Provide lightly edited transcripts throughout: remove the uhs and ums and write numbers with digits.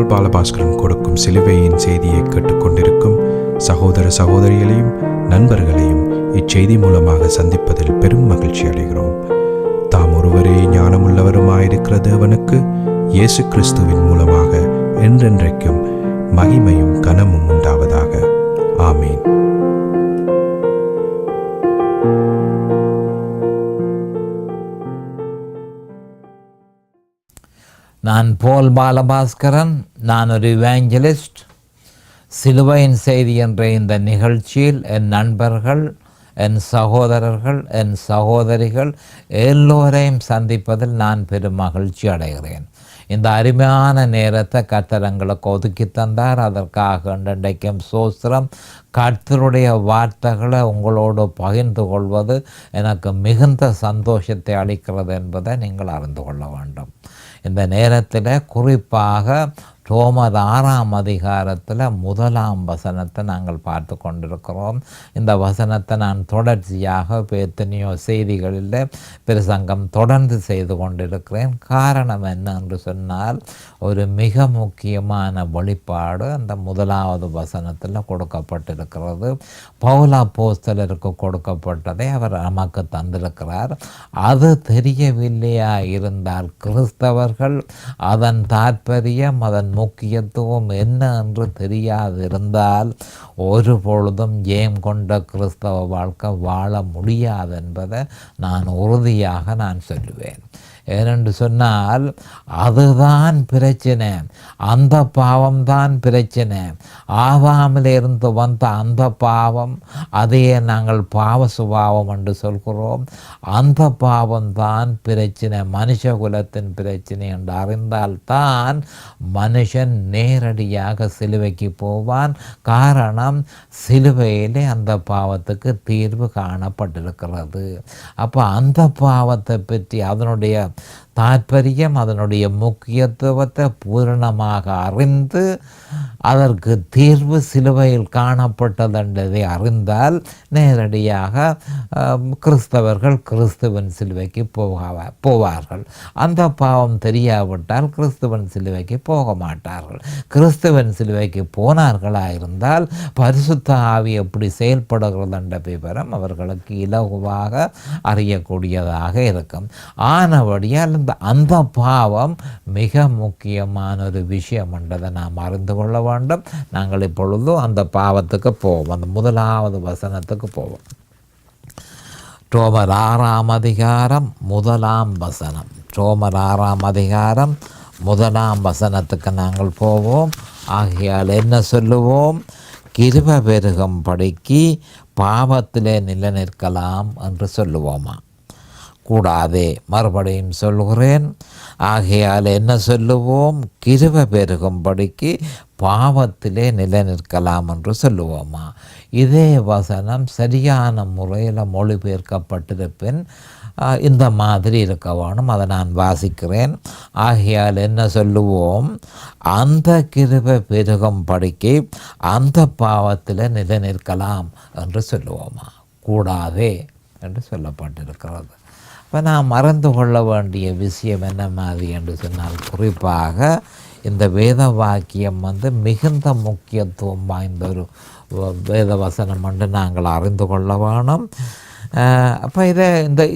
பால் பாலபாஸ்கரன் கொடுக்கும் சிலுவையின் செய்தியை கேட்டுக்கொண்டிருக்கும் சகோதர சகோதரிகளையும் நண்பர்களையும் இச்செய்தி மூலமாக சந்திப்பதில் பெரும் மகிழ்ச்சி அடைகிறோம். தாம் ஒருவரே ஞானமுள்ளவருமாயிருக்கிற தேவனுக்கு இயேசு கிறிஸ்துவின் மூலமாக என்றென்றைக்கும் மகிமையும் கனமும் உண்டாவதாக. ஆமீன். நான் பால் பாலபாஸ்கரன். நான் ஒரு இவாஞ்சலிஸ்ட். சிலுவையின் செய்தி என்ற இந்த நிகழ்ச்சியில் என் நண்பர்கள், என் சகோதரர்கள், என் சகோதரிகள் எல்லோரையும் சந்திப்பதில் நான் பெரும் மகிழ்ச்சி அடைகிறேன். இந்த அருமையான நேரத்தை கர்த்தர் எங்களுக்கு ஒதுக்கி தந்தார். அதற்காக இன்றைக்கும் சோஸ்திரம். கர்த்தருடைய வார்த்தைகளை உங்களோடு பகிர்ந்து கொள்வது எனக்கு மிகுந்த சந்தோஷத்தை அளிக்கிறது என்பதை நீங்கள் அறிந்து கொள்ள வேண்டும். இந்த நேரத்தில் குறிப்பாக ரோமர் 6ஆம் அதிகாரத்தில் 1ஆம் வசனத்தை நாங்கள் பார்த்து கொண்டிருக்கிறோம். இந்த வசனத்தை நான் தொடர்ச்சியாக எத்தனையோ செய்திகளில் பிரசங்கம் தொடர்ந்து செய்து கொண்டிருக்கிறேன். காரணம் என்ன என்று சொன்னால், ஒரு மிக முக்கியமான வெளிப்பாடு அந்த 1ஆவது வசனத்தில் கொடுக்கப்பட்டிருக்கிறது. பவுல் அப்போஸ்தலருக்கு கொடுக்கப்பட்டதை அவர் நமக்கு தந்திருக்கிறார். அது தெரியவில்லையா இருந்தால் கிறிஸ்தவர்கள் அதன் தாற்பயம், அதன் முக்கியத்துவம் என்ன என்று தெரியாதிருந்தால் ஒரு பொழுதும் ஜெயம் கொண்ட கிறிஸ்தவ வாழ்க்கை வாழ முடியாது என்பதை நான் உறுதியாக சொல்லுவேன். ஏனென்று சொன்னால் அதுதான் பிரச்சனை. அந்த பாவம்தான் பிரச்சனை. ஆதாமிலிருந்து வந்த அந்த பாவம், அதையே நாங்கள் பாவ சுபாவம் என்று சொல்கிறோம். அந்த பாவம்தான் பிரச்சனை, மனுஷ குலத்தின் பிரச்சனை என்று அறிந்தால்தான் மனுஷன் நேரடியாக சிலுவைக்கு போவான். காரணம், சிலுவையிலே அந்த பாவத்துக்கு தீர்வு காணப்பட்டிருக்கிறது. அப்போ அந்த பாவத்தை பற்றி, அதனுடைய தாற்பயம், அதனுடைய முக்கியத்துவத்தை பூரணமாக அறிந்து அதற்கு தீர்வு சிலுவையில் காணப்பட்டதென்றதை அறிந்தால் நேரடியாக கிறிஸ்தவர்கள் கிறிஸ்துவன் சிலுவைக்கு போவார்கள். அந்த பாவம் தெரியாவிட்டால் கிறிஸ்துவன் சிலுவைக்கு போக மாட்டார்கள். கிறிஸ்துவன் சிலுவைக்கு போனார்களாயிருந்தால் பரிசுத்த ஆவி எப்படி செயல்படுகிறது என்ற விவரம் அவர்களுக்கு இலகுவாக அறியக்கூடியதாக இருக்கும். ஆனபடியால் அந்த பாவம் மிக முக்கியமான ஒரு விஷயம் என்றதை நாம் அறிந்து கொள்ள வேண்டும். நாங்கள் இப்பொழுது அந்த பாவத்துக்கு போவோம். அந்த 1ஆவது வசனத்துக்கு போவோம். ரோமர் 6ஆம் அதிகாரம் 1ஆம் வசனம். ரோமர் 6ஆம் அதிகாரம் 1ஆம் வசனத்துக்கு நாங்கள் போவோம். ஆகையால் என்ன சொல்லுவோம்? கிருபை பெருகும் படிக்கு பாவத்திலே நிலைநிற்கலாம் என்று சொல்லுவோமா? கூடாதே. மறுபடியும் சொல்கிறேன். ஆகையால் என்ன சொல்லுவோம்? கிருபை பெருகும்படிக்கு பாவத்திலே நிலைநிற்கலாம் என்று சொல்லுவோமா? இதே வசனம் சரியான முறையில் மொழிபெயர்க்கப்பட்டிருப்பின் இந்த மாதிரி இருக்க வேணும். அதை நான் வாசிக்கிறேன். ஆகையால் என்ன சொல்லுவோம்? அந்த கிருபை பெருகும்படிக்கு அந்த பாவத்தில் நிலைநிற்கலாம் என்று சொல்லுவோமா? கூடாதே என்று சொல்லப்பட்டிருக்கிறது. இப்போ நான் மறந்து கொள்ள வேண்டிய விஷயம் என்ன மாதிரி என்று சொன்னால், குறிப்பாக இந்த வேத வாக்கியம் மிகுந்த முக்கியத்துவம் வாய்ந்த ஒரு வேத வசனம் என்று நாங்கள் அறிந்து கொள்ள வேணும். அப்போ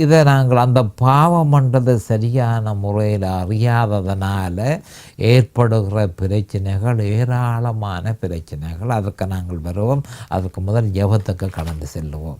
இதை நாங்கள் அந்த பாவம்ன்றது சரியான முறையில் அறியாததனால் ஏற்படுகிற பிரச்சனைகள், ஏராளமான பிரச்சனைகள். அதற்கு நாங்கள் வருவோம். அதுக்கு முதல் ஜெபத்துக்கு கடந்து செல்லுவோம்.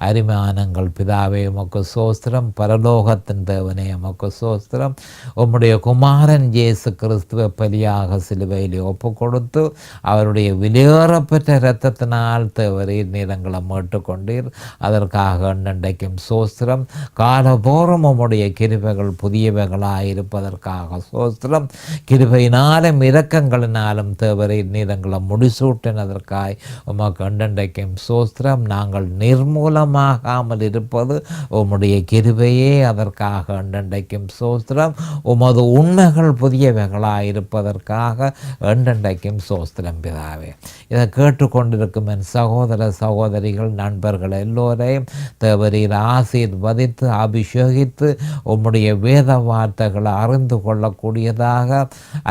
அருமையானங்கள் பிதாவே, உமக்கு சோஸ்திரம். பரலோகத்தின் தேவனே, உமக்கு சோஸ்திரம். உம்முடைய குமாரன் இயேசு கிறிஸ்துவை பலியாக சிலுவையில் ஒப்பு கொடுத்து அவருடைய விலையேறப்பெற்ற இரத்தத்தினால் தேவரீர் நீரங்களை மீட்டுக்கொண்டீர். அதற்காக இன்றைக்கும் சோஸ்திரம். காலதோறும் உம்முடைய கிருபைகள் புதியவைகளாயிருப்பதற்காக சோஸ்திரம். கிருபையினாலும் இரக்கங்களினாலும் தேவரீர் நீரங்களை முடிசூட்டினதற்காய் உமக்கு இன்றைக்கும் சோஸ்திரம். நாங்கள் நிர்மூலமாகாமல் இருப்பது உம்முடைய கிருபையே. அதற்காக இன்றைக்கும் சோஸ்திரம். உமது உண்மைகள் புதியவைகளாயிருப்பதற்காக இன்றைக்கும் சோஸ்திரம் பிதாவே. இதை கேட்டுக்கொண்டிருக்கும் என் சகோதர சகோதரிகள், நண்பர்கள் எல்லோரையும் தேவரீர் ஆசீர்வதித்து அபிஷேகித்து உம்முடைய வேத வார்த்தைகளை அறிந்து கொள்ளக்கூடியதாக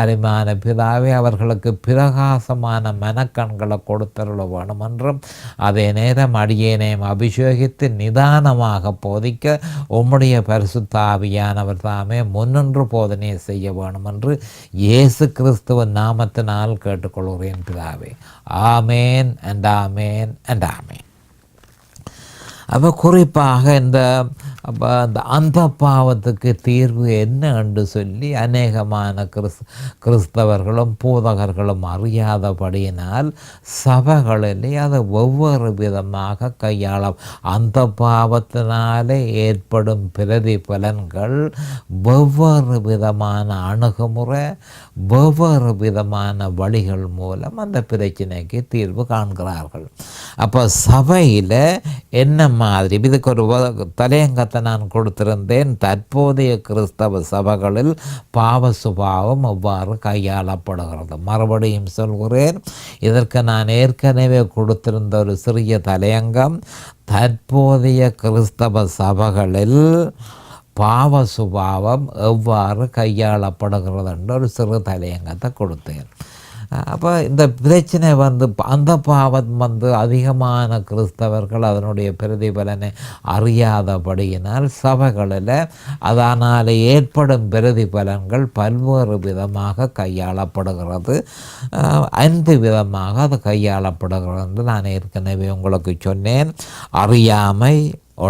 அருமையான பிதாவே அவர்களுக்கு பிரகாசமான மனக்கண்களை கொடுத்தருள வேணும் என்றும் அதே நேரம் அடியேனையும் அபிஷேகித்து நிதானமாக போதிக்க உம்முடைய பரிசுத்த ஆவியானவர் தாமே முன்னின்று போதனை செய்ய வேணும் என்று இயேசு கிறிஸ்துவின் நாமத்தினால் கேட்டுக்கொள்கிறேன் பிதாவே. ஆமேன் அண்ட் ஆமேன் அண்ட் ஆமேன். அப்போ குறிப்பாக இந்த அந்த பாவத்துக்கு தீர்வு என்ன என்று சொல்லி அநேகமான கிறிஸ்தவர்களும் போதகர்களும் அறியாதபடியினால் சபைகளிலே அதை ஒவ்வொரு விதமாக கையாள அந்த பாவத்தினாலே ஏற்படும் பிரதிபலன்கள் ஒவ்வொரு விதமான அணுகுமுறை ஒவ்வொரு விதமான வழிகள் மூலம் அந்த பிரச்சனைக்கு தீர்வு காண்கிறார்கள். அப்போ சபையில் என்ன மாதிரி இதுக்கு ஒரு தலையங்கத்தை நான் கொடுத்திருந்தேன். தற்போதைய கிறிஸ்தவ சபைகளில் பாவ சுபாவம் எவ்வாறு கையாளப்படுகிறது. மறுபடியும் சொல்கிறேன், இதற்கு நான் ஏற்கனவே கொடுத்திருந்த ஒரு சிறிய தலையங்கம் தற்போதைய கிறிஸ்தவ சபைகளில் பாவ சுபாவம் எவ்வாறு கையாளப்படுகிறது என்ற ஒரு சிறு தலையங்கத்தை கொடுத்தேன். அப்போ இந்த பிரச்சனை அந்த பாவம் அதிகமான கிறிஸ்தவர்கள் அதனுடைய பிரதிபலனை அறியாதபடியினால் சபைகளில் அதனால் ஏற்படும் பிரதிபலன்கள் பல்வேறு விதமாக கையாளப்படுகிறது. 5 விதமாக அது கையாளப்படுகிறது என்று நான் ஏற்கனவே உங்களுக்கு சொன்னேன். அறியாமை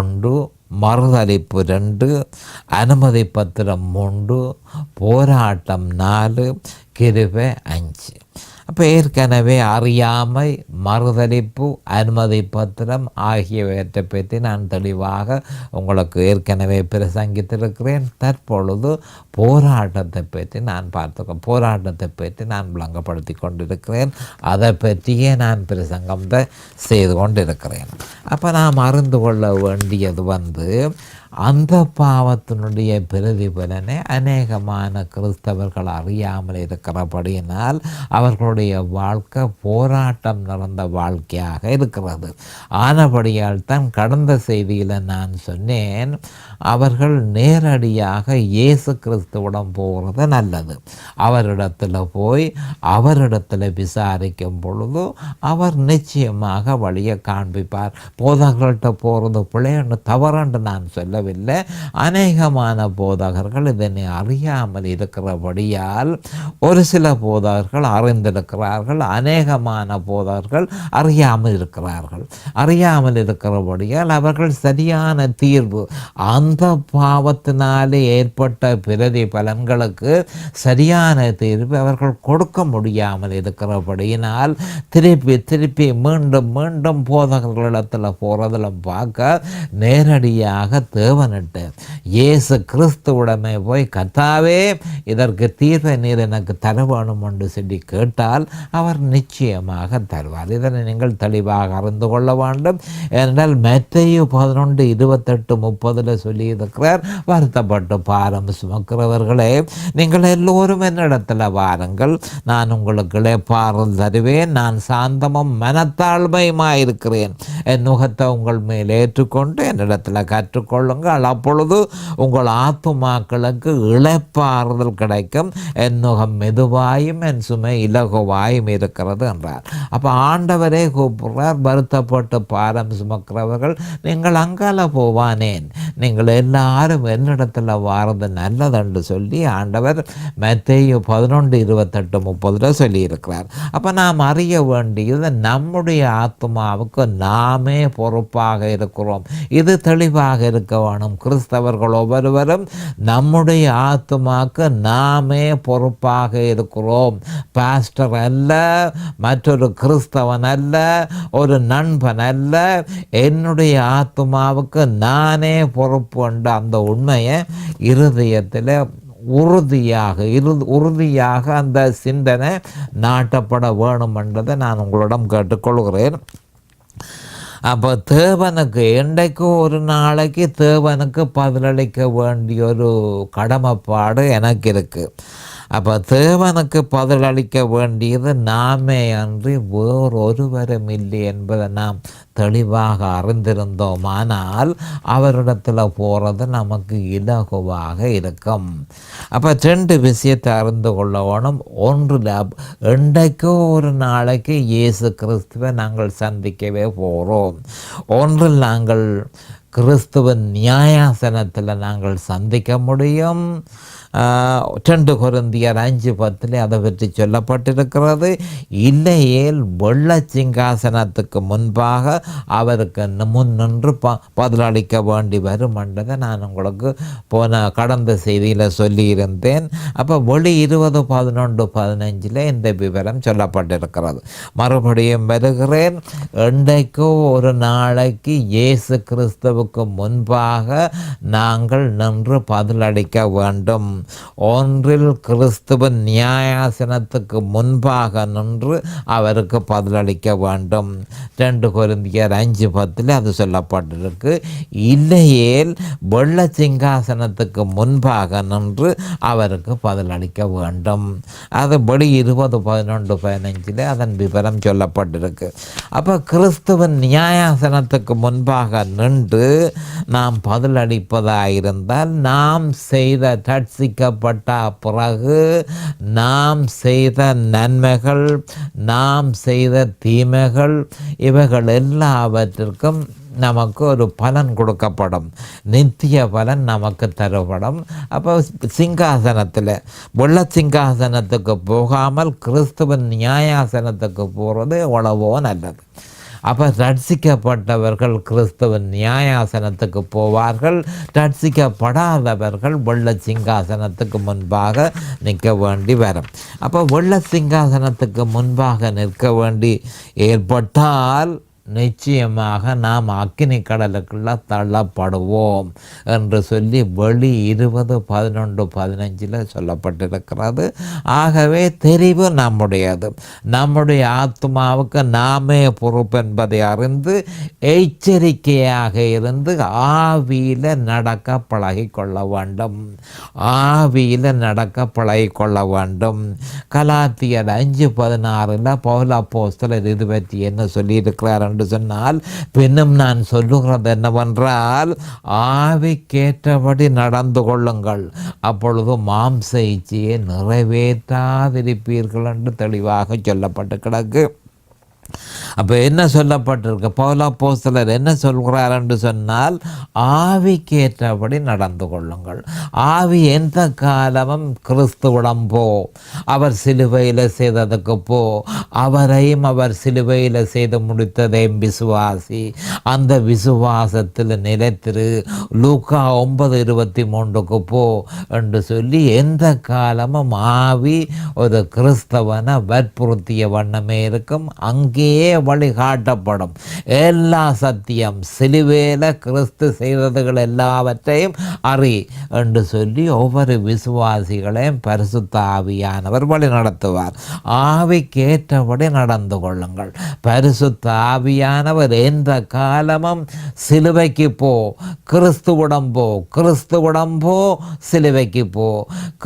1, மறுதலிப்பு 2, அனுமதி பத்திரம் 3, போராட்டம் 4, கிருபை 5. அப்போ ஏற்கனவே அறியாமை, மறுதலிப்பு, அனுமதி பத்திரம் ஆகியவற்றை பற்றி நான் தெளிவாக உங்களுக்கு ஏற்கனவே பிரசங்கித்திருக்கிறேன். தற்பொழுது போராட்டத்தை பற்றி போராட்டத்தை பற்றி நான் விளங்கப்படுத்தி கொண்டிருக்கிறேன். அதை பற்றியே நான் பிரசங்கம் செய்து கொண்டிருக்கிறேன். அப்போ நாம் அறிந்து கொள்ள வேண்டியது அந்த பாவத்தினுடைய பிரதிபலனை அநேகமான கிறிஸ்தவர்கள் அறியாமல் இருக்கிறபடியினால் அவர்களுடைய வாழ்க்கை போராட்டம் நடந்த வாழ்க்கையாக இருக்கிறது. ஆனபடியால் தான் கடந்த செய்தியில் நான் சொன்னேன், அவர்கள் நேரடியாக இயேசு கிறிஸ்துவிடம் போகிறது நல்லது. அவரிடத்தில் போய் அவரிடத்தில் விசாரிக்கும் பொழுது அவர் நிச்சயமாக வழியை காண்பிப்பார். போதகர்கள்ட்ட போகிறது பிள்ளைன்னு தவறன்று நான் சொல்லவில்லை. அநேகமான போதகர்கள் இதனை அறியாமல் இருக்கிறபடியால் ஒரு சில போதகர்கள் அறிந்திருக்கிறார்கள், அநேகமான போதகர்கள் அறியாமல் இருக்கிறபடியால் அவர்கள் சரியான தீர்வு அந்த பாவத்தினாலே ஏற்பட்ட பிரதிபலன்களுக்கு சரியான தீர்வு அவர்கள் கொடுக்க முடியாமல் இருக்கிறபடியினால் திருப்பி மீண்டும் போதகர்களிடத்தில் போகிறதில் பார்க்க நேரடியாக தேவனிட்டு இயேசு கிறிஸ்துவுடனே போய் கர்த்தாவே இதற்கு தீர்வை நீர் எனக்கு தர வேணும் என்று சொல்லி கேட்டால் அவர் நிச்சயமாக தருவார். இதனை நீங்கள் தெளிவாக அறிந்து கொள்ள வேண்டும். என்றால் மத்தேயு 11:28-30 சொல்லியிருக்கிறார், வருத்தப்பட்டு பாரம் சுமக்கிறவர்களே நீங்கள் எல்லோரும் என்னிடத்தில் வாருங்கள், நான் உங்களுக்கு இளைப்பாறுதல் தருவேன். நான் சாந்தமும் மனத்தாழ்மையுமாயிருக்கிறேன். என் நுகத்தை உங்கள் மேல் ஏற்றுக்கொண்டு என்னிடத்தில் கற்றுக்கொள்ளுங்கள், அப்பொழுது உங்கள் ஆத்துமாக்களுக்கு இளைப்பாறுதல் கிடைக்கும். என் நுகம் மெதுவாயும் என் சுமை இலகுவாயும் இருக்கிறது என்றார். அப்போ ஆண்டவரே கூப்பிடுறார், வருத்தப்பட்டு பாரம் சுமக்கிறவர்கள் நீங்கள் அங்கால போவானேன், நீங்கள் எல்லாரும் என்னிடத்தில் வாரது நல்லதென்று சொல்லி ஆண்டவர் மத்தேயு 11:28-30 சொல்லியிருக்கிறார். அப்போ நாம் அறிய வேண்டியது நம்முடைய ஆத்மாவுக்கு நாமே பொறுப்பாக இருக்கிறோம். இது தெளிவாக இருக்க வேணும். கிறிஸ்தவர்கள் ஒவ்வொருவரும் நம்முடைய ஆத்மாவுக்கு நாமே பொறுப்பாக இருக்கிறோம். பாஸ்டர் அல்ல, மற்றொரு கிறிஸ்தவன் அல்ல, ஒரு நண்பன் அல்ல, என்னுடைய ஆத்மாவுக்கு நானே பொறுப்பு என்ற அந்த உண்மையை இருதயத்தில் உறுதியாக அந்த சிந்தனை நாட்டப்பட வேணும் என்றதை நான் உங்களிடம் கேட்டுக்கொள்கிறேன். அப்போ தேவனுக்கு என்றைக்கு ஒரு நாளைக்கு தேவனுக்கு பதிலளிக்க வேண்டிய ஒரு கடமைப்பாடு எனக்கு இருக்குது. அப்போ தேவனுக்கு பதிலளிக்க வேண்டியது நாமே அன்றி வேறொருவரும் இல்லை என்பதை நாம் தெளிவாக அறிந்திருந்தோம். ஆனால் அவரிடத்தில் போகிறது நமக்கு இலகுவாக இருக்கும். அப்போ 2 விஷயத்தை அறிந்து கொள்ள வேணும். ஒன்றில் என்றைக்கோ ஒரு நாளைக்கு இயேசு கிறிஸ்துவை நாங்கள் சந்திக்கவே போகிறோம். ஒன்றில் நாங்கள் கிறிஸ்துவின் நியாயாசனத்தில் நாங்கள் சந்திக்க முடியும். 2 கொரிந்தியர் 5:10 அதை பற்றி சொல்லப்பட்டிருக்கிறது. இல்லையேல் வெள்ள சிங்காசனத்துக்கு முன்பாக அவருக்கு முன்னின்று பதிலளிக்க வேண்டி வரும் என்றதை நான் உங்களுக்கு கடந்த செய்தியில் சொல்லியிருந்தேன். அப்போ வெளி 20:11-15 இந்த விவரம் சொல்லப்பட்டிருக்கிறது. மறுபடியும் வருகிறேன். என்றைக்கோ ஒரு நாளைக்கு இயேசு கிறிஸ்துவுக்கு முன்பாக நாங்கள் நின்று பதிலளிக்க வேண்டும். ஒன்றில் கிறிஸ்துவின் நியாயாசனத்துக்கு முன்பாக நின்று அவருக்கு பதிலளிக்க வேண்டும். 2 கொரிந்தியர் 5:10 அது சொல்லப்பட்டிருக்கு. இல்லையேல் வெள்ள சிங்காசனத்துக்கு முன்பாக நின்று அவருக்கு பதிலளிக்க வேண்டும். அது படி 20:11-15 அதன் விவரம் சொல்லப்பட்டிருக்கு. அப்போ கிறிஸ்துவின் நியாயாசனத்துக்கு முன்பாக நின்று நாம் பதிலளிப்பதாயிருந்தால் நாம் செய்த ரட்சிக்கப்பட்ட பிறகு நாம் செய்த நன்மைகள், நாம் செய்த தீமைகள், இவைகள் எல்லாவற்றிற்கும் நமக்கு ஒரு பலன் கொடுக்கப்படும். நித்திய பலன் நமக்கு தரப்படும். அப்போ சிங்காசனத்தில் வெள்ள சிங்காசனத்துக்கு போகாமல் கிறிஸ்துவின் நியாயாசனத்துக்கு போகிறது எவ்வளவோ நல்லது. அப்போ ரட்சிக்கப்பட்டவர்கள் கிறிஸ்துவின் நியாயாசனத்துக்கு போவார்கள். ரட்சிக்கப்படாதவர்கள் வெள்ள சிங்காசனத்துக்கு முன்பாக நிற்க வேண்டி வரும். அப்போ வெள்ள சிங்காசனத்துக்கு முன்பாக நிற்க வேண்டி ஏற்பட்டால் நிச்சயமாக நாம் அக்கினி கடலுக்குள்ள தள்ளப்படுவோம் என்று சொல்லி வெளி 20:11-15 சொல்லப்பட்டிருக்கிறது. ஆகவே தெரிவு நம்முடையது. நம்முடைய ஆத்மாவுக்கு நாமே பொறுப்பு என்பதை அறிந்து எச்சரிக்கையாக இருந்து ஆவியில் நடக்க பழகி கொள்ள வேண்டும். ஆவியில் நடக்க பழகி கொள்ள வேண்டும். கலாத்தியர் 5:16 பவுல் அப்போஸ்தலர் இது பற்றி என்ன சொல்லியிருக்கிறார் என்று சொன்னால், பின்னும் நான் சொல்லுகிறது என்னவென்றால் ஆவிக்கேற்றபடி நடந்து கொள்ளுங்கள், அப்பொழுது மாம்ச இச்சையை நிறைவேற்றாதிருப்பீர்கள் என்று தெளிவாக சொல்லப்பட்டு கிடக்கு. அப்போ என்ன சொல்லப்பட்டிருக்கு? பவுல் அப்போஸ்தலர் என்ன சொல்கிறார் என்று சொன்னால், ஆவிக்கேற்றபடி நடந்து கொள்ளுங்கள். ஆவி எந்த காலமும் கிறிஸ்துவிடம் போ, அவர் சிலுவையில் செய்ததுக்கு போ, அவரையும் அவர் சிலுவையில் செய்து முடித்ததையும் விசுவாசி, அந்த விசுவாசத்தில் நிலைத்திரு, லூக்கா 9:23 போ என்று சொல்லி எந்த காலமும் ஆவி ஒரு கிறிஸ்தவனை வற்புறுத்திய வண்ணமே இருக்கும். அங்கேயே வழிகாட்டப்படும். எல்லா சத்தியம் சிலுவையில் கிறிஸ்து செய்ததுகள் எல்லாவற்றையும் அறி என்று சொல்லி ஒவ்வொரு விசுவாசிகளையும் பரிசுத்த ஆவியானவர் வழி நடத்துவார். ஆவிக்கேற்றபடி நடந்து கொள்ளுங்கள். பரிசுத்த ஆவியானவர் எந்த காலமும் சிலுவைக்கு போ, கிறிஸ்துவிடம் போ, கிறிஸ்துவிடம் போ, சிலுவைக்கு போ,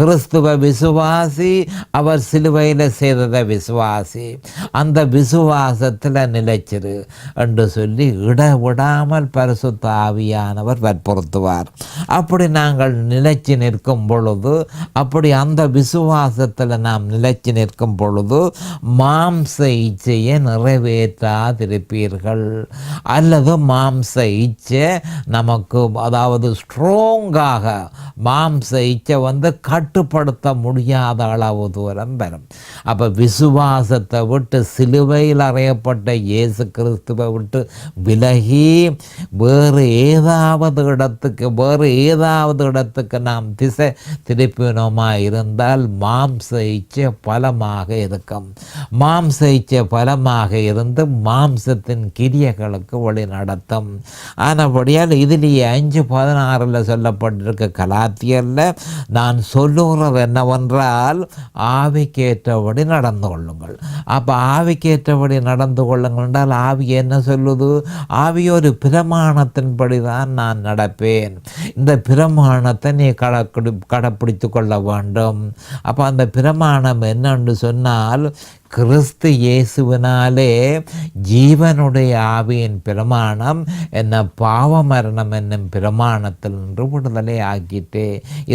கிறிஸ்துவ விசுவாசி, அவர் சிலுவையில் செய்ததை விசுவாசி, அந்த விசுவாசத்தில் நிலைச்சிரு என்று சொல்லி விடாமல் பரிசுத்த ஆவியானவர் வற்புறுத்துவார். அப்படி நாங்கள் நிலைச்சி நிற்கும் பொழுது, அப்படி அந்த விசுவாசத்தில் நாம் நிலைச்சி நிற்கும் பொழுது மாம்ச இச்சையை நிறைவேற்றாதிருப்பீர்கள். அல்லது மாம்ச இச்சை நமக்கு, அதாவது ஸ்ட்ராங்காக மாம்ச இச்சை கட்டுப்படுத்த முடியாத அளவு தூரம் வரும். அப்போ விசுவாசத்தை விட்டு, சிலுவையில் அறையப்பட்ட இயேசு கிறிஸ்துவை விட்டு விலகி வேறு ஏதாவது இடத்துக்கு நாம் திசை திருப்பினோமா இருந்தால் மாம்ச இச்சை பலமாக இருக்கும். மாம்ச இச்சை பலமாக இருந்து மாம்சத்தின் கிரியைகளுக்கு வழி நடத்தும். ஆனபடியால் இதிலேயே 5:16 சொல்லப்பட்டிருக்க கலாத்தியரில் நான் சொல்லுகிறது என்னவென்றால், ஆவிக்கேற்றபடி நடந்து கொள்ளுங்கள். அப்போ ஆவிக்கேற்றபடி ஆவிக்கேற்றபடி நடந்து கொள்ளுங்கள் என்றால் ஆவி என்ன சொல்லுது? ஆவி ஒரு பிரமாணத்தின்படி தான் நான் நடப்பேன், இந்த பிரமாணத்தை நீ கடைப்பிடித்து கொள்ள வேண்டும். அப்போ அந்த பிரமாணம் என்னன்னு சொன்னால் கிறிஸ்து இயேசுவினாலே ஜீவனுடைய ஆவியின் பிரமாணம் என்ன பாவ மரணம் என்னும் பிரமாணத்தில் நின்று விடுதலை ஆக்கிட்டு,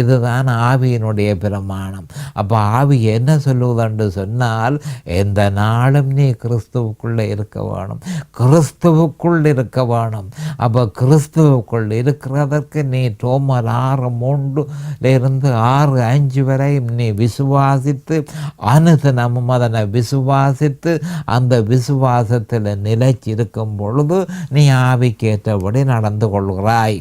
இதுதான் ஆவியினுடைய பிரமாணம். அப்போ ஆவி என்ன சொல்லுவதென்று சொன்னால் எந்த நாளும் நீ கிறிஸ்துவுக்குள்ளே இருக்க வேணும், கிறிஸ்துவுக்குள் இருக்க வேணும். அப்போ கிறிஸ்துவுக்குள் இருக்கிறதற்கு நீ ரோமர் 6:3 6:5 வரை நீ விசுவாசித்து அனுதினமும் அதனை விசுவாசித்து அந்த விசுவாசத்தில் நிலைச்சிருக்கும் பொழுது நீ ஆவிக்கேற்றபடி நடந்து கொள்கிறாய்.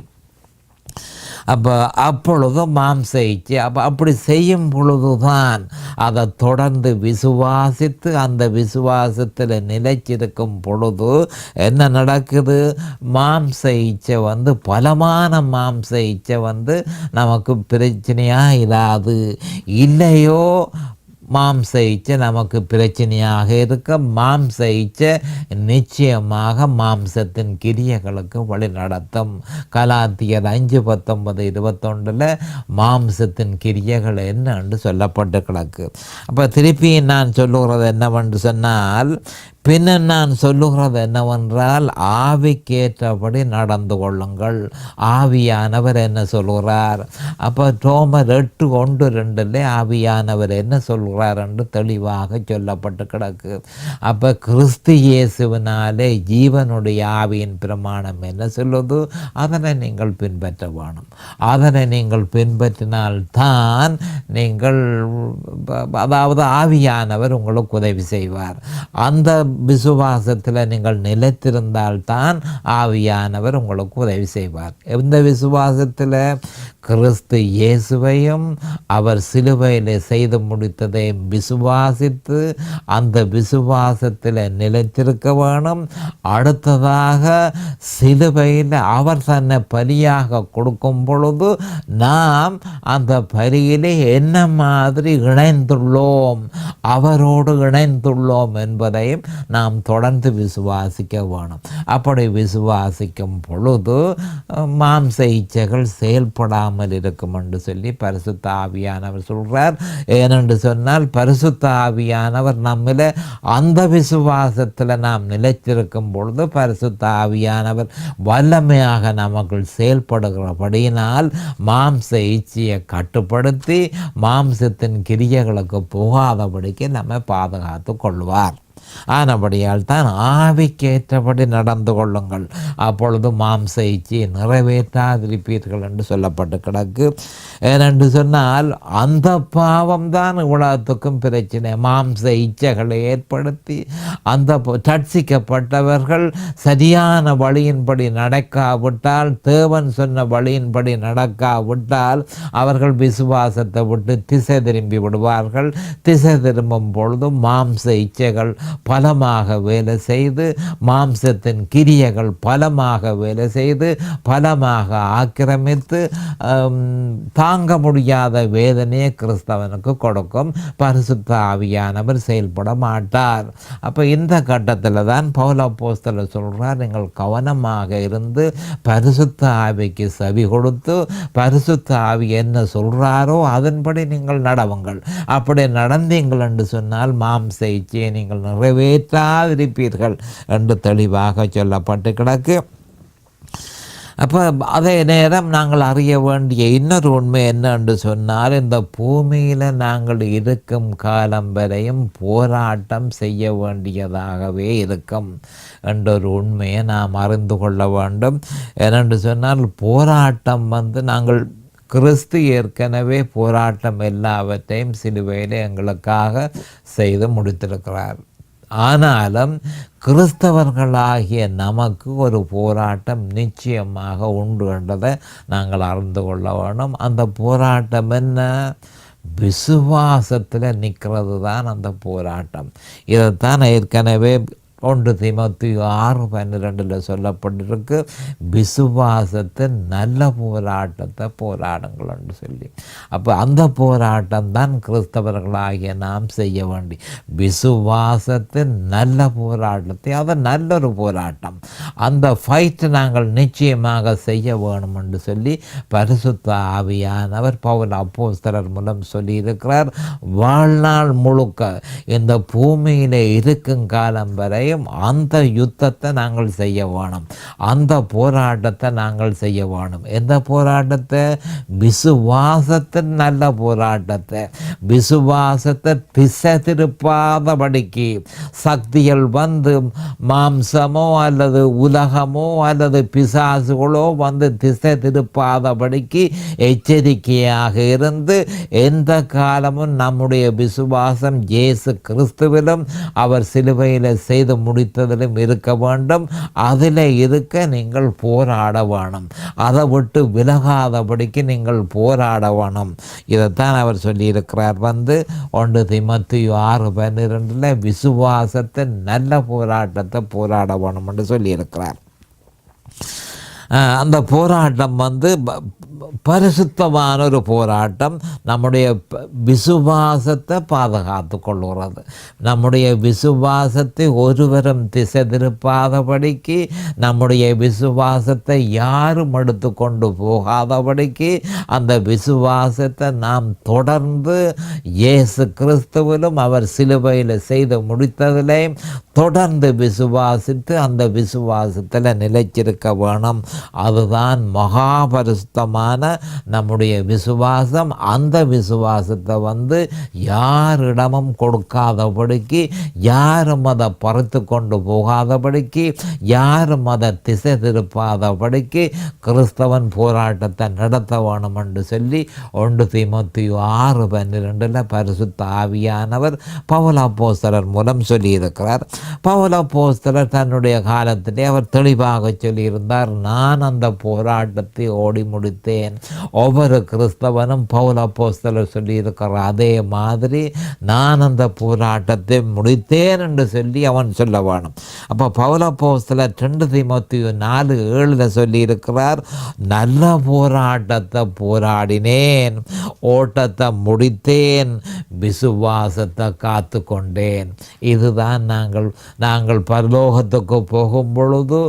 அப்பொழுது மாம்சைச்சு அப்படி செய்யும் பொழுதுதான் அதை தொடர்ந்து விசுவாசித்து அந்த விசுவாசத்தில் நிலைச்சிருக்கும் பொழுது என்ன நடக்குது? மாம்ச இச்சை பலமான மாம்ச இச்சை நமக்கு பிரச்சனையாக இல்லாது. இல்லையோ மாம்ச இச்சை நமக்கு பிரச்சனையாக இருக்க, மாம்ச இச்சை நிச்சயமாக மாம்சத்தின் கிரியைகளுக்கு வழி நடத்தும். கலாத்தியர் 5:19-21 மாம்சத்தின் கிரியைகள் என்னன்னு சொல்லப்பட்டு கிடக்கு. அப்போ திருப்பி நான் சொல்லுகிறது என்னவென்று சொன்னால், பின்ன நான் சொல்லுகிறது என்னவென்றால் ஆவிக்கேற்றபடி நடந்து கொள்ளுங்கள். ஆவியானவர் என்ன சொல்கிறார்? அப்போ ரோமர் 8:1-2 ஆவியானவர் என்ன சொல்கிறார் என்று தெளிவாக சொல்லப்பட்டு கிடக்கு. அப்போ கிறிஸ்து இயேசுவினாலே ஜீவனுடைய ஆவியின் பிரமாணம் என்ன சொல்லுது? அதனை நீங்கள் பின்பற்ற வேணும். அதனை நீங்கள் பின்பற்றினால்தான் நீங்கள், அதாவது ஆவியானவர் உங்களுக்கு உதவி செய்வார். அந்த விசுவாசத்தில் நீங்கள் நிலைத்திருந்தால்தான் ஆவியானவர் உங்களுக்கு உதவி செய்வார். எந்த விசுவாசத்தில்? கிறிஸ்து இயேசுவையும் அவர் சிலுவையில் செய்து முடித்ததையும் விசுவாசித்து அந்த விசுவாசத்தில் நிலைத்திருக்க வேணும். அடுத்ததாக சிலுவையில் அவர் தன்னை பலியாக கொடுக்கும் பொழுது நாம் அந்த பலியிலே என்ன மாதிரி இணைந்துள்ளோம், அவரோடு இணைந்துள்ளோம் என்பதையும் நாம் தொடர்ந்து விசுவாசிக்க வேணும். அப்படி விசுவாசிக்கும் பொழுது மாம்ச இச்சைகள் செயல்படாமல் இருக்கும் என்று சொல்லி பரிசுத்த ஆவியானவர் சொல்கிறார். ஏனென்று சொன்னால் பரிசுத்த ஆவியானவர் நம்மில் அந்த விசுவாசத்தில் நாம் நிலைத்திருக்கும் பொழுது பரிசுத்த ஆவியானவர் வல்லமையாக நமக்குள் செயல்படுகிறபடியினால் மாம்ச இச்சையை கட்டுப்படுத்தி மாம்சத்தின் கிரியைகளுக்கு போகாதபடிக்கு நம்ம பாதுகாத்து கொள்வார். ஆனபடியால் தான் ஆவிக்கேற்றபடி நடந்து கொள்ளுங்கள், அப்பொழுது மாம்ச இச்சையை நிறைவேற்றாதிருப்பீர்கள் என்று சொல்லப்பட்டு கிடக்கு. ஏனென்று சொன்னால் அந்த பாவம்தான் உலகத்துக்கும் பிரச்சனை. மாம்ச இச்சைகளை ஏற்படுத்தி அந்த ரட்சிக்கப்பட்டவர்கள் சரியான வழியின்படி நடக்காவிட்டால், தேவன் சொன்ன வழியின்படி நடக்காவிட்டால் அவர்கள் விசுவாசத்தை விட்டு திசை திரும்பி விடுவார்கள். திசை திரும்பும் பொழுது மாம்ச இச்சைகள் பலமாக வேலை செய்து, மாம்சத்தின் கிரியைகள் பலமாக வேலை செய்து பலமாக ஆக்கிரமித்து தாங்க முடியாத வேதனையை கிறிஸ்தவனுக்கு கொடுக்கும். பரிசுத்த ஆவியானவர் செயல்பட மாட்டார். அப்போ இந்த கட்டத்தில் தான் பவுல் அப்போஸ்தலர் சொல்கிறார், நீங்கள் கவனமாக இருந்து பரிசுத்த ஆவிக்கு செவி கொடுத்து பரிசுத்த ஆவி என்ன சொல்கிறாரோ அதன்படி நீங்கள் நடவுங்கள். அப்படி நடந்தீங்கள் என்று சொன்னால் மாம்ச இச்சையை நீங்கள் நிறைவேற்றாதிருப்பீர்கள் என்று தெளிவாக சொல்லப்பட்டு கிடக்கு. அப்போ அதே நேரம் நாங்கள் அறிய வேண்டிய இன்னொரு உண்மை என்ன என்று சொன்னால், இந்த பூமியில் நாங்கள் இருக்கும் காலம் வரையும் போராட்டம் செய்ய வேண்டியதாகவே இருக்கும் என்றொரு உண்மையை நாம் அறிந்து கொள்ள வேண்டும். ஏனென்று சொன்னால் போராட்டம் நாங்கள் கிறிஸ்து ஏற்கனவே போராட்டம் எல்லாவற்றையும் சிலுவையில் எங்களுக்காக செய்து முடித்திருக்கிறார். ஆனாலும் கிறிஸ்தவர்களாகிய நமக்கு ஒரு போராட்டம் நிச்சயமாக உண்டு என்றதை நாங்கள் அறிந்து கொள்ள வேணும். அந்த போராட்டம் என்ன? விசுவாசத்தில் நிற்கிறது தான் அந்த போராட்டம். இதைத்தான் ஏற்கனவே 1 தீமோத்தேயு 6:12 சொல்லப்பட்டிருக்கு, விசுவாசத்தின் நல்ல போராட்டத்தை போராடுங்கள் என்று சொல்லி. அப்போ அந்த போராட்டம் தான் கிறிஸ்தவர்களாகிய நாம் செய்ய வேண்டி, விசுவாசத்தின் நல்ல போராட்டத்தை, அது நல்லொரு போராட்டம், அந்த ஃபைட் நாங்கள் நிச்சயமாக செய்ய வேணும் என்று சொல்லி பரிசுத்த ஆவியானவர் பவுல் அப்போஸ்தலர் மூலம் சொல்லியிருக்கிறார். வாழ்நாள் முழுக்க இந்த பூமியில் இருக்கும் காலம் வரையும் அந்த யுத்தத்தை நாங்கள் செய்ய வேணும், அந்த போராட்டத்தை நாங்கள் செய்ய வேணும். எந்த போராட்டத்தை? விசுவாசத்தின் நல்ல போராட்டத்தை, விசுவாசத்தை திசை திருப்பாதபடிக்கு சக்திகள் வந்து மாம்சமோ அல்லது உலகமோ அல்லது பிசாசுகளோ வந்து திசை திருப்பாதபடிக்கு எச்சரிக்கையாக இருந்து எந்த காலமும் நம்முடைய விசுவாசம் இயேசு கிறிஸ்துவிலும் அவர் சிலுவையில் செய்து முடித்ததிலும் இருக்க வேண்டும். அதில் இருக்க நீங்கள் போராட வேணும், அதை விட்டு விலகாதபடிக்கு நீங்கள் போராட வேணும். இதைத்தான் அவர் சொல்லியிருக்கிறார். 1 தீமோத்தேயு 6:12 விசுவாசத்தை நல்ல போராட்டத்தை போராட வேணும் என்று சொல்லியிருக்கிறார். அந்த போராட்டம் பரிசுத்தமான ஒரு போராட்டம், நம்முடைய விசுவாசத்தை பாதுகாத்து கொள்கிறது. நம்முடைய விசுவாசத்தை ஒருவரும் திசை திருப்பாதபடிக்கு, நம்முடைய விசுவாசத்தை யாரும் எடுத்து கொண்டு போகாதபடிக்கு அந்த விசுவாசத்தை நாம் தொடர்ந்து இயேசு கிறிஸ்துவிலும் அவர் சிலுவையில் செய்து முடித்ததிலே தொடர்ந்து விசுவாசித்து அந்த விசுவாசத்தில் நிலைச்சிருக்க வேணும். அதுதான் மகாபரிசுத்தமான நம்முடைய விசுவாசம். அந்த விசுவாசத்தை யாரிடமும் கொடுக்காதபடிக்கு, யாரும் அதை பறித்து கொண்டு போகாதபடிக்கு, யாரும் அதை திசை திருப்பாதபடிக்கு கிறிஸ்தவன் போராட்டத்தை நடத்த வேணும் என்று சொல்லி 1 தீமோத்தேயு 6:12 பரிசுத்த ஆவியானவர் பவுல் அப்போஸ்தலர் மூலம் சொல்லியிருக்கிறார். பவுல் அப்போஸ்தலர் தன்னுடைய காலத்திலே அவர் தெளிவாக சொல்லியிருந்தார், நான் அந்த போராட்டத்தை ஓடி முடித்தேன். ஒவ்வொரு கிறிஸ்தவனும் பவுல் அப்போஸ்தலர் சொல்லியிருக்கிற அதே மாதிரி நான் அந்த போராட்டத்தை முடித்தேன் என்று சொல்லி அவன் சொல்ல வேணும். அப்போ பவுல் அப்போஸ்தலர் 2 தீமோத்தேயு 4:7 சொல்லியிருக்கிறார், நல்ல போராட்டத்தை போராடினேன், ஓட்டத்தை முடித்தேன், விசுவாசத்தை காத்து கொண்டேன். இதுதான் நாங்கள் பரலோகத்துக்கு போகும் பொழுது,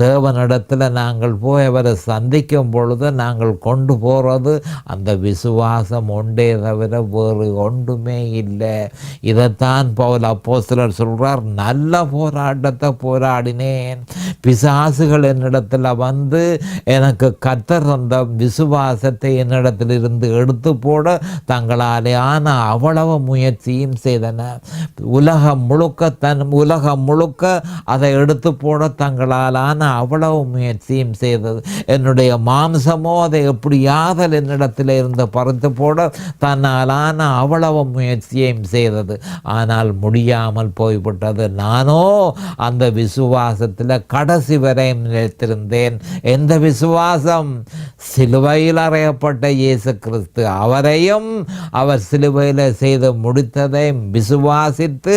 தேவனிடத்தில் நாங்கள் போய் அவரை சந்திக்கும் பொழுது நாங்கள் கொண்டு போகிறது அந்த விசுவாசம் ஒன்றே தவிர வேறு ஒன்றுமே இல்லை. இதைத்தான் பவுல் அப்போஸ்தலர் சொல்கிறார், நல்ல போராட்டத்தை போராடினேன். பிசாசுகள் என்னிடத்தில் எனக்கு கர்த்தர் அந்த விசுவாசத்தை என்னிடத்தில் இருந்து எடுத்து போட தங்களாலே ஆன அவ்வளவு முயற்சியும் செய்தன. உலகம் முழுக்க அதை எடுத்து போட தங்களாலான அவ்வளவு முயற்சியும் செய்தது. என்னுடைய மாம்சமோ அதை எப்படியாவது என்னிடத்தில் இருந்து பறித்து போட தன்னாலான அவ்வளவு முயற்சியையும் செய்தது. ஆனால் முடியாமல் போய்விட்டது. நானோ அந்த விசுவாசத்தில் கடைசி வரை நிலைத்திருந்தேன். எந்த விசுவாசம்? சிலுவையில் அறையப்பட்ட இயேசு கிறிஸ்து, அவரையும் அவர் சிலுவையில் செய்து முடித்ததை விசுவாசித்து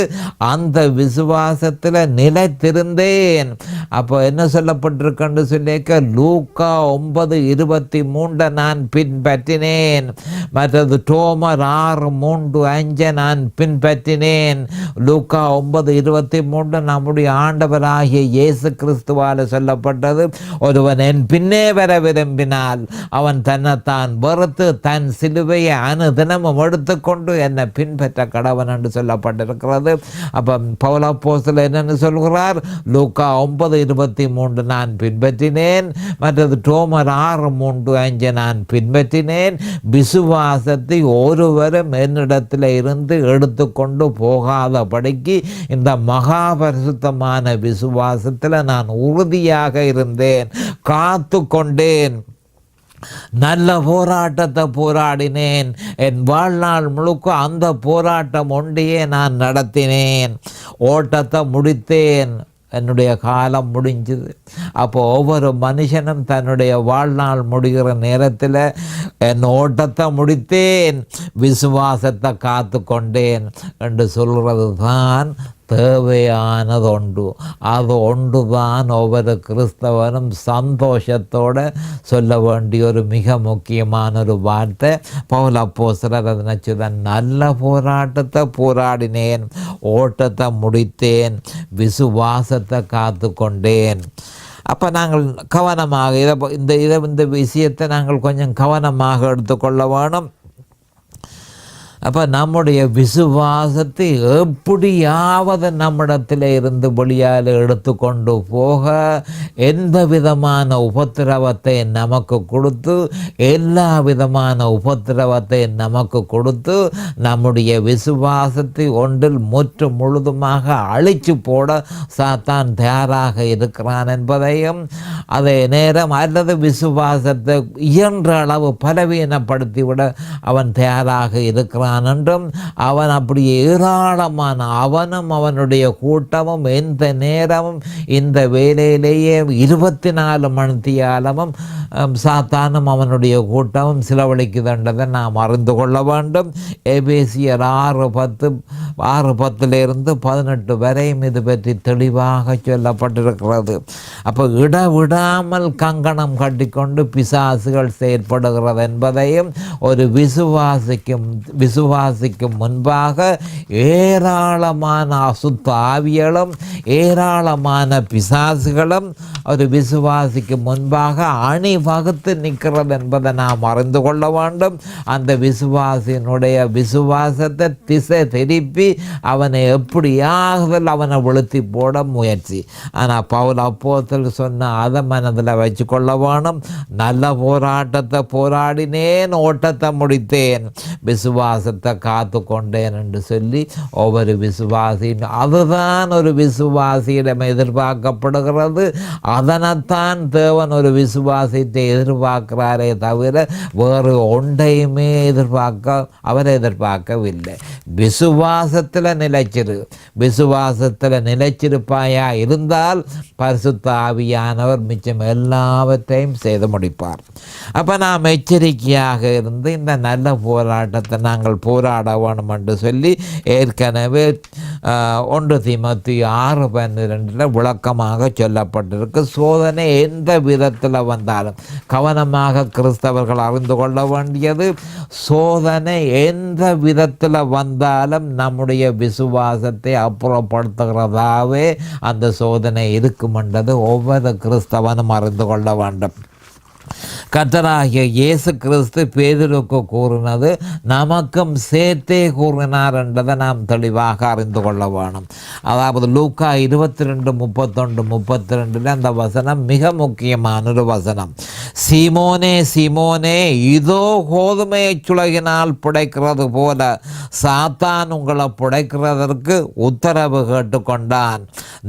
அந்த விசுவாசத்தில் நிலைத்திருந்தேன். அப்போ என்ன சொல்லப்பட்டிருக்கன்னு சொல்லிக்க, லூக்கா 9:23 நான் பின்பற்றினேன். மற்றது ரோமர் 6:3-5 நான் பின்பற்றினேன். லூக்கா 9:23 நம்முடைய ஆண்டவராகிய இயேசு கிறிஸ்துவால் சொல்லப்பட்டது, ஒருவன் என் பின்னே வர விரும்பினால் அவன் தன்னைத்தான் வெறுத்து தன் சிலுவையை அனுதினமும் எடுத்துக்கொண்டு என்னை பின்பற்ற கடவன் என்று சொல்லப்பட்டிருக்கிறது. அப்போ பவுல் அப்போஸ்தலர் என்னன்னு சொல்கிறார்? லூக்கா 9:23 நான் பின்பற்றினேன். மற்றது ரோமர் 6:3-5 நான் பின்பற்றினேன். விசுவாசத்தை ஒருவரும் என்னிடத்தில் இருந்து எடுத்துக்கொண்டு போகாதபடிக்கு இந்த மகாபரிசுத்தமான விசுவாசத்தில் நான் உறுதியாக இருந்தேன், காத்து கொண்டேன். நல்ல போராட்டத்தை போராடினேன். என் வாழ்நாள் முழுக்க அந்த போராட்டம் ஒன்றையே நான் நடத்தினேன். ஓட்டத்தை முடித்தேன். என்னுடைய காலம் முடிஞ்சுது. அப்போ ஒவ்வொரு மனுஷனும் தன்னுடைய வாழ்நாள் முடிகிற நேரத்தில் என் ஓட்டத்தை முடித்தேன், விசுவாசத்தை காத்து கொண்டேன் என்று சொல்கிறது தான் தேவையானதுண்டு. அது ஒன்றுதான் ஒவ்வொரு கிறிஸ்தவனும் சந்தோஷத்தோடு சொல்ல வேண்டிய ஒரு மிக முக்கியமான ஒரு வார்த்தை. பவுல் அப்போஸ்தலர் அதை நினச்சுதான், நல்ல போராட்டத்தை போராடினேன், ஓட்டத்தை முடித்தேன், விசுவாசத்தை காத்து கொண்டேன். அப்போ நாங்கள் கவனமாக இந்த விஷயத்தை நாங்கள் கொஞ்சம் கவனமாக எடுத்துக்கொள்ள வேணும். அப்போ நம்முடைய விசுவாசத்தை எப்படியாவது நம்மிடத்தில் இருந்து வெளியால் எடுத்துக்கொண்டு போக எந்த விதமான உபத்திரவத்தை நமக்கு கொடுத்து, எல்லா விதமான உபத்திரவத்தை நமக்கு கொடுத்து நம்முடைய விசுவாசத்தை ஒன்றில் முழுதுமாக அழிச்சு போட சாத்தான் தயாராக இருக்கிறான் என்பதையும், அதே நேரம் அல்லது விசுவாசத்தை இயன்ற அளவு பலவீனப்படுத்திவிட அவன் தயாராக இருக்கிறான் என்றும், அவன் அப்படி ஏராளமான அவனும் அவனுடைய கூட்டமும் எந்த நேரமும் இந்த வேலையிலேயே 24 மணித்தியாலமும் சாத்தானும் அவனுடைய கூட்டமும் செலவழிக்குதுன்றதை நாம் அறிந்து கொள்ள வேண்டும். எபேசியர் 6:10 வரையும் இது பற்றி தெளிவாக சொல்லப்பட்டிருக்கிறது. அப்போ விடாமல் கங்கணம் கட்டிக்கொண்டு பிசாசுகள் செயற்படுகிறது என்பதையும், ஒரு விசுவாசிக்கும் முன்பாக ஏராளமான அசுத்த ஆவிகளும் ஏராளமான பிசாசுகளும் ஒரு விசுவாசிக்கு முன்பாக அணிவகுத்து நிற்கிறது என்பதை நாம் அறிந்து கொள்ள வேண்டும். அந்த விசுவாசியினுடைய விசுவாசத்தை திசை திருப்பி அவனை எப்படியாகுதல் அவனை வெளுத்தி போட முயற்சி. ஆனால் பவுல் அப்போஸ்தலர் சொன்ன அதை மனதில் வச்சு கொள்ள வேணும். நல்ல போராட்டத்தை போராடினேன், ஓட்டத்தை முடித்தேன், விசுவாசத்தை காத்து கொண்டேன் என்று சொல்லி ஒவ்வொரு விசுவாசியும், அதுதான் ஒரு விசுவாசியிடம் எதிர்பார்க்கப்படுகிறது. அதனைத்தான் தேவன் ஒரு விசுவாசத்தை எதிர்பார்க்கிறாரே தவிர வேறு ஒன்றையுமே அவர் எதிர்பார்க்கவில்லை. விசுவாசத்தில் நிலைச்சிருப்பாயா இருந்தால் பரிசுத்த ஆவியானவர் மிச்சம் எல்லாவற்றையும் செய்து முடிப்பார். அப்போ நாம் எச்சரிக்கையாக இருந்து இந்த நல்ல போராட்டத்தை நாங்கள் போராட வேணும் என்று சொல்லி ஏற்கனவே 1 தீமோத்தேயு 6:12 விளக்கமாக சொல்லப்பட்டிருக்கு. சோதனை எந்த விதத்தில் வந்தாலும் கவனமாக கிறிஸ்தவர்கள் அறிந்து கொள்ள வேண்டியது, சோதனை எந்த விதத்தில் வந்தாலும் நம்முடைய விசுவாசத்தை அப்புறப்படுத்துகிறதாவே அந்த சோதனை இருக்கும் என்றது ஒவ்வொரு கிறிஸ்தவனும் அறிந்து கொள்ள வேண்டும். கர்த்தராகிய இயேசு கிறிஸ்து பேதுருக்கு கூறினது நமக்கும் சேர்த்தே கூறினார் என்றதை நாம் தெளிவாக அறிந்து கொள்ள வேணும். அதாவது லூக்கா 22:31-32 அந்த வசனம் மிக முக்கியமான ஒரு வசனம். சீமோனே சீமோனே, இதோ கோதுமையை சுலகினால் புடைக்கிறது போல சாத்தான் உங்களை புடைக்கிறதற்கு உத்தரவு கேட்டுக்கொண்டான்.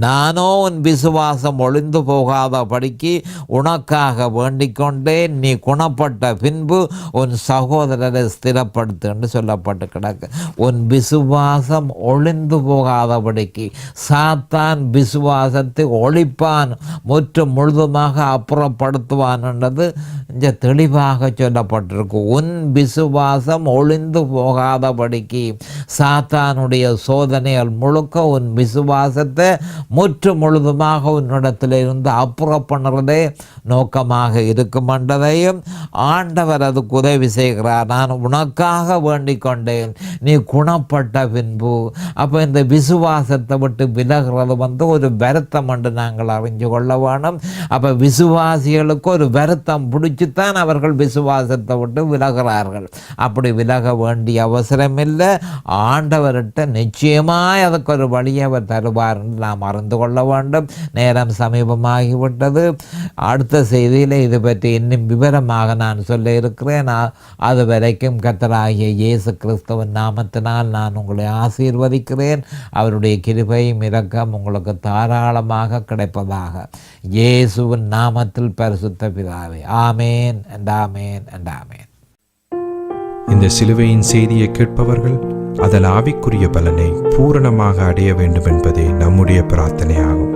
நானோ உன் விசுவாசம் ஒளிந்து போகாதபடிக்கு உனக்காக வேண்டிக் கொண்டேன். நீ குணப்பட்ட பின்பு உன் சகோதரரை ஸ்திரப்படுத்து என்று சொல்லப்பட்டு கிடக்கு. உன் விசுவாசம் ஒளிந்து போகாதபடிக்கு சாத்தான் விசுவாசத்தை ஒழிப்பான், முழுதுமாக அப்புறப்படுத்துவான் என்றது இங்கே தெளிவாக சொல்லப்பட்டிருக்கு. உன் விசுவாசம் ஒளிந்து போகாதபடிக்கு சாத்தானுடைய சோதனைகள் முழுக்க உன் விசுவாசத்தை முழுதுமாக உன்னிடத்தில் இருந்து அப்புறப்படுறதே நோக்கமாக இருக்கும் என்றதையும் ஆண்டவர் அதுக்கு உதவி செய்கிறார். நான் உனக்காக வேண்டிக் கொண்டேன், நீ குணப்பட்ட பின்பு. அப்போ இந்த விசுவாசத்தை விட்டு விலகிறது ஒரு வருத்தம் என்று நாங்கள் அறிஞ்சு கொள்ள வேணும். அப்போ விசுவாசிகளுக்கு ஒரு வருத்தம் பிடிச்சுத்தான் அவர்கள் விசுவாசத்தை விட்டு விலகிறார்கள். அப்படி விலக வேண்டிய அவசரம் இல்லை. ஆண்டவர்கிட்ட நிச்சயமாய் அதுக்கு ஒரு வழியை அவர் தருவார் என்று நாம் அறிந்து கொள்ள வேண்டும். நேரம் சமீபமாகிவிட்டது. அடுத்த செய்தியில் இது பற்றி இன்னும் விவரமாக நான் சொல்ல இருக்கிறேன். அது வரைக்கும் கர்த்தராகிய இயேசு கிறிஸ்துவின் நாமத்தினால் நான் உங்களை ஆசீர்வதிக்கிறேன். அவருடைய கிருபையும் இரக்கம் உங்களுக்கு தாராளமாக கிடைப்பதாக இயேசுவின் நாமத்தில் பரிசுத்த பிதாவே. ஆமேன் and ஆமேன் and ஆமேன். இந்த சிலுவையின் செய்தியை கேட்பவர்கள் அதன் ஆவிக்குரிய பலனை பூரணமாக அடைய வேண்டும் என்பதே நம்முடைய பிரார்த்தனையாகும்.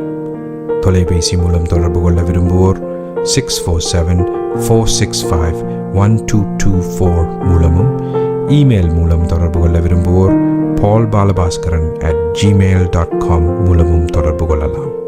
தொலைபேசி மூலம் தொடர்பு கொள்ள விரும்புவோர் 647-465-1224 மூலமும், இமெயில் மூலம் தொடர்பு கொள்ள விரும்புவோர் paulbalabaskaran@gmail.com மூலமும் தொடர்பு கொள்ளலாம்.